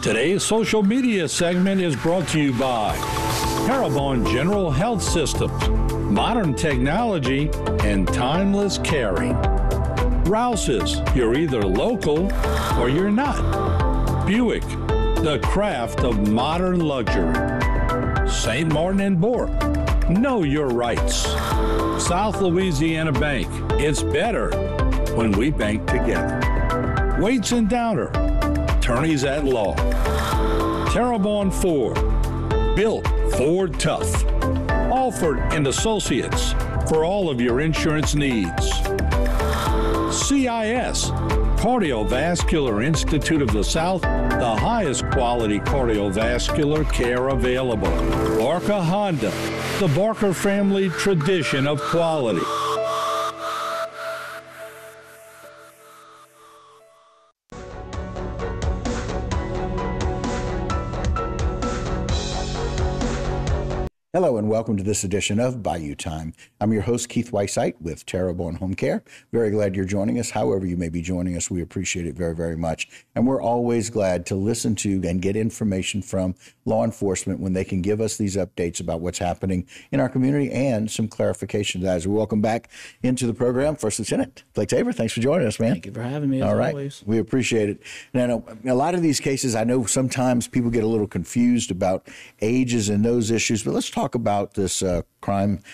Today's social media segment is brought to you by Terrebonne General Health Systems, modern technology, and timeless caring. Rouse's, you're either local or you're not. Buick, the craft of modern luxury. St. Martin and Bourke, know your rights. South Louisiana Bank, it's better when we bank together. Waits and Downer, attorneys at law. Terrebonne Ford, built Ford tough. Alford and Associates, for all of your insurance needs. CIS, Cardiovascular Institute of the South, the highest quality cardiovascular care available. Barker Honda, the Barker family tradition of quality. Hello and welcome to this edition of Bayou Time. I'm your host, Keith Weissite with Terrebonne Home Care. Very glad you're joining us. However you may be joining us, we appreciate it very, very much. And we're always glad to listen to and get information from law enforcement when they can give us these updates about what's happening in our community and some clarifications. As we welcome back into the program, First Lieutenant Blake Tabor. Thanks for joining us, man. Thank you for having me, as All right. always. We appreciate it. Now, a lot of these cases, I know sometimes people get a little confused about ages and those issues, but let's talk about this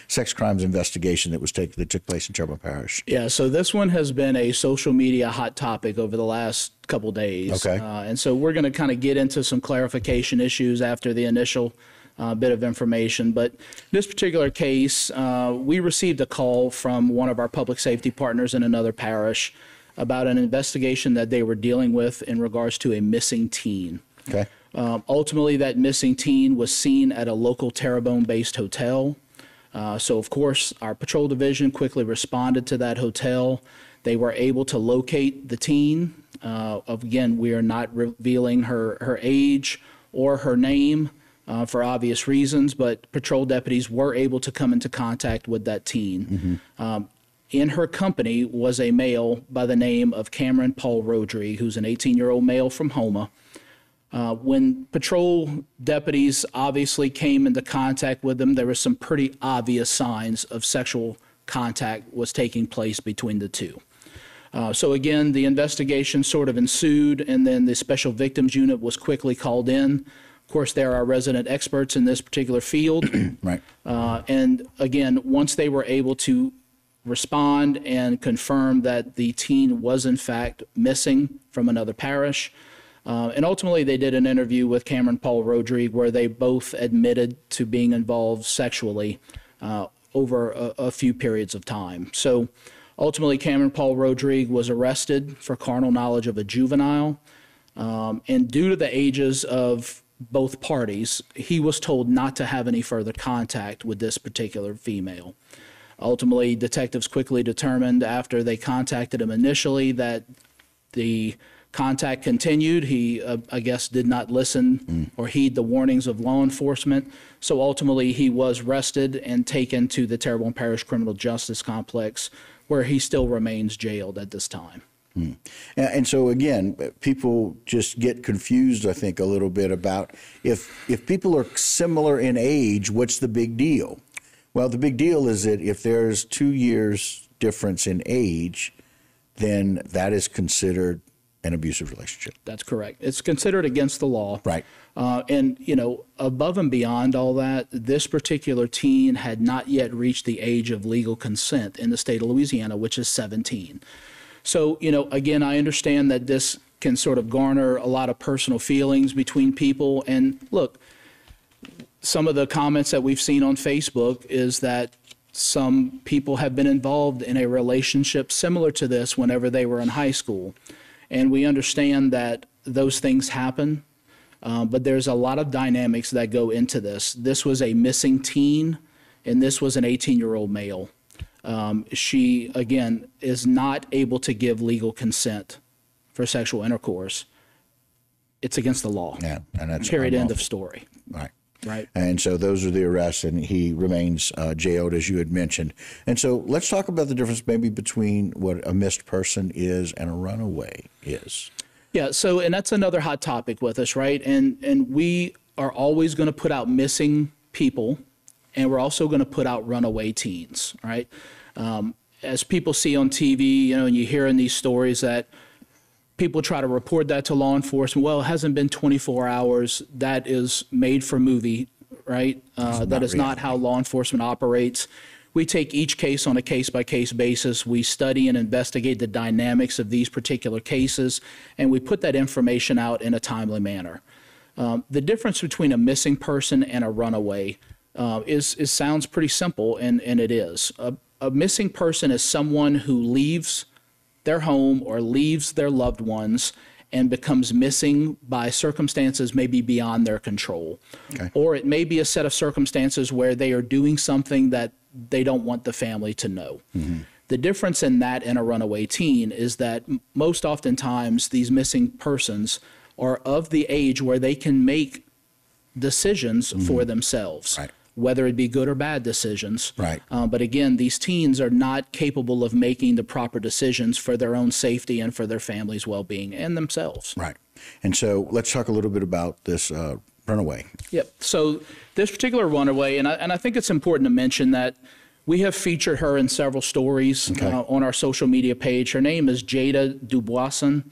sex crimes investigation that took place in Terrebonne Parish. Yeah, so this one has been a social media hot topic over the last couple days. Okay. And so we're going to kind of get into some clarification issues after the initial bit of information. But this particular case, we received a call from one of our public safety partners in another parish about an investigation that they were dealing with in regards to a missing teen. Okay. Ultimately, that missing teen was seen at a local Terrebonne-based hotel. So, of course, our patrol division quickly responded to that hotel. They were able to locate the teen. Again, we are not revealing her age or her name for obvious reasons, but patrol deputies were able to come into contact with that teen. Mm-hmm. In her company was a male by the name of Cameron Paul Rodrigue, who's an 18-year-old male from Houma. When patrol deputies obviously came into contact with them, there were some pretty obvious signs of sexual contact was taking place between the two. So again, the investigation sort of ensued, and then the Special Victims Unit was quickly called in. Of course, there are resident experts in this particular field. Right. And again, once they were able to respond and confirm that the teen was in fact missing from another parish, and ultimately, they did an interview with Cameron Paul Rodrigue where they both admitted to being involved sexually over a few periods of time. So ultimately, Cameron Paul Rodrigue was arrested for carnal knowledge of a juvenile. And due to the ages of both parties, he was told not to have any further contact with this particular female. Ultimately, detectives quickly determined after they contacted him initially that the contact continued. He, I guess, did not listen or heed the warnings of law enforcement. So ultimately, he was arrested and taken to the Terrebonne Parish Criminal Justice Complex, where he still remains jailed at this time. And so, again, people just get confused, I think, a little bit about if people are similar in age, what's the big deal? Well, the big deal is that if there's 2 years difference in age, then that is considered an abusive relationship. That's correct. It's considered against the law. Right. And, you know, above and beyond all that, this particular teen had not yet reached the age of legal consent in the state of Louisiana, which is 17. So, you know, again, I understand that this can sort of garner a lot of personal feelings between people. And look, some of the comments that we've seen on Facebook is that some people have been involved in a relationship similar to this whenever they were in high school. And we understand that those things happen, but there's a lot of dynamics that go into this. This was a missing teen, and this was an 18-year-old male. She, again, is not able to give legal consent for sexual intercourse. It's against the law. Yeah, and that's period. unlawful. End of story. Right. Right. And so those are the arrests, and he remains jailed, as you had mentioned. And so let's talk about the difference maybe between what a missed person is and a runaway is. Yeah. So, and that's another hot topic with us, right? And we are always going to put out missing people, and we're also going to put out runaway teens, right? As people see on TV, and you hear in these stories that people try to report that to law enforcement. Well, it hasn't been 24 hours. That is made for movie, right? That is not how law enforcement operates. We take each case on a case-by-case basis. We study and investigate the dynamics of these particular cases, and we put that information out in a timely manner. The difference between a missing person and a runaway sounds pretty simple, and it is. A missing person is someone who leaves their home or leaves their loved ones and becomes missing by circumstances maybe beyond their control. Okay. Or it may be a set of circumstances where they are doing something that they don't want the family to know. Mm-hmm. The difference in that and a runaway teen is that most oftentimes these missing persons are of the age where they can make decisions for themselves. Right. Whether it be good or bad decisions. Right. But again, these teens are not capable of making the proper decisions for their own safety and for their family's well-being and themselves. Right. And so let's talk a little bit about this runaway. Yep. So this particular runaway, and I think it's important to mention that we have featured her in several stories on our social media page. Her name is Jada Dubuisson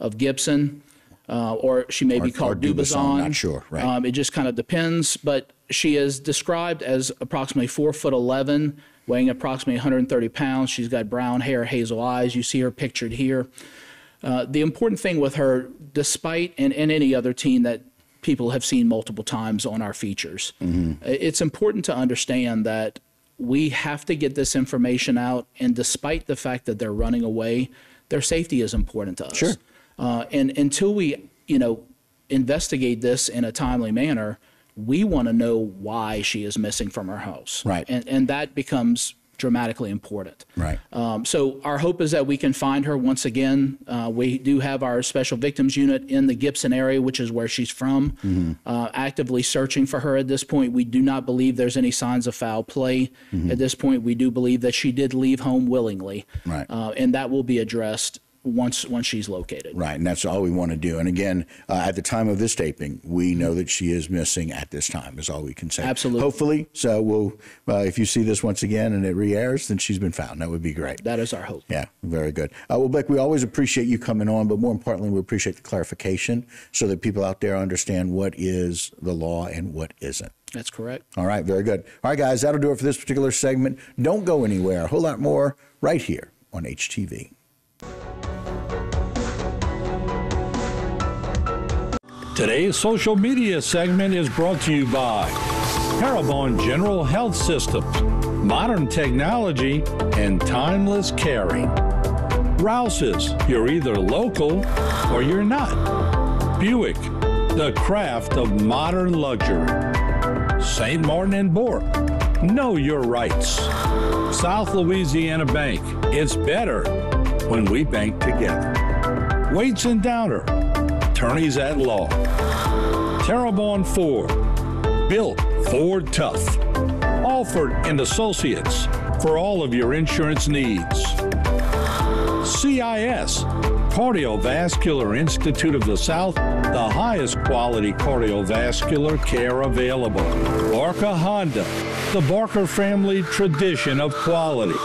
of Gibson, or she may be called Dubazon. Not sure. Right. It just kind of depends, but she is described as approximately 4'11", weighing approximately 130 pounds. She's got brown hair, hazel eyes. You see her pictured here. The important thing with her, despite and any other teen that people have seen multiple times on our features, it's important to understand that we have to get this information out, and despite the fact that they're running away, their safety is important to us. Sure. And until we, investigate this in a timely manner, we want to know why she is missing from her house. Right. And that becomes dramatically important. Right. So our hope is that we can find her once again. We do have our special victims unit in the Gibson area, which is where she's from, actively searching for her at this point. We do not believe there's any signs of foul play. At this point, we do believe that she did leave home willingly. Right. And that will be addressed once she's located. Right, and that's all we want to do. And again, at the time of this taping, we know that she is missing at this time, is all we can say. Absolutely. Hopefully, so we'll, if you see this once again and it re-airs, then she's been found. That would be great. That is our hope. Yeah, very good. Well, Beck, we always appreciate you coming on, but more importantly, we appreciate the clarification so that people out there understand what is the law and what isn't. That's correct. All right, very good. All right, guys, that'll do it for this particular segment. Don't go anywhere. A whole lot more right here on HTV. Today's social media segment is brought to you by Parabon General Health Systems, modern technology, and timeless caring. Rouse's, you're either local or you're not. Buick, the craft of modern luxury. St. Martin and Bourke, know your rights. South Louisiana Bank, it's better when we bank together. Waits and Downer, attorneys at law. Terrebonne Ford, built Ford tough. Alford and Associates, for all of your insurance needs. CIS, Cardiovascular Institute of the South, the highest quality cardiovascular care available. Barker Honda, the Barker family tradition of quality.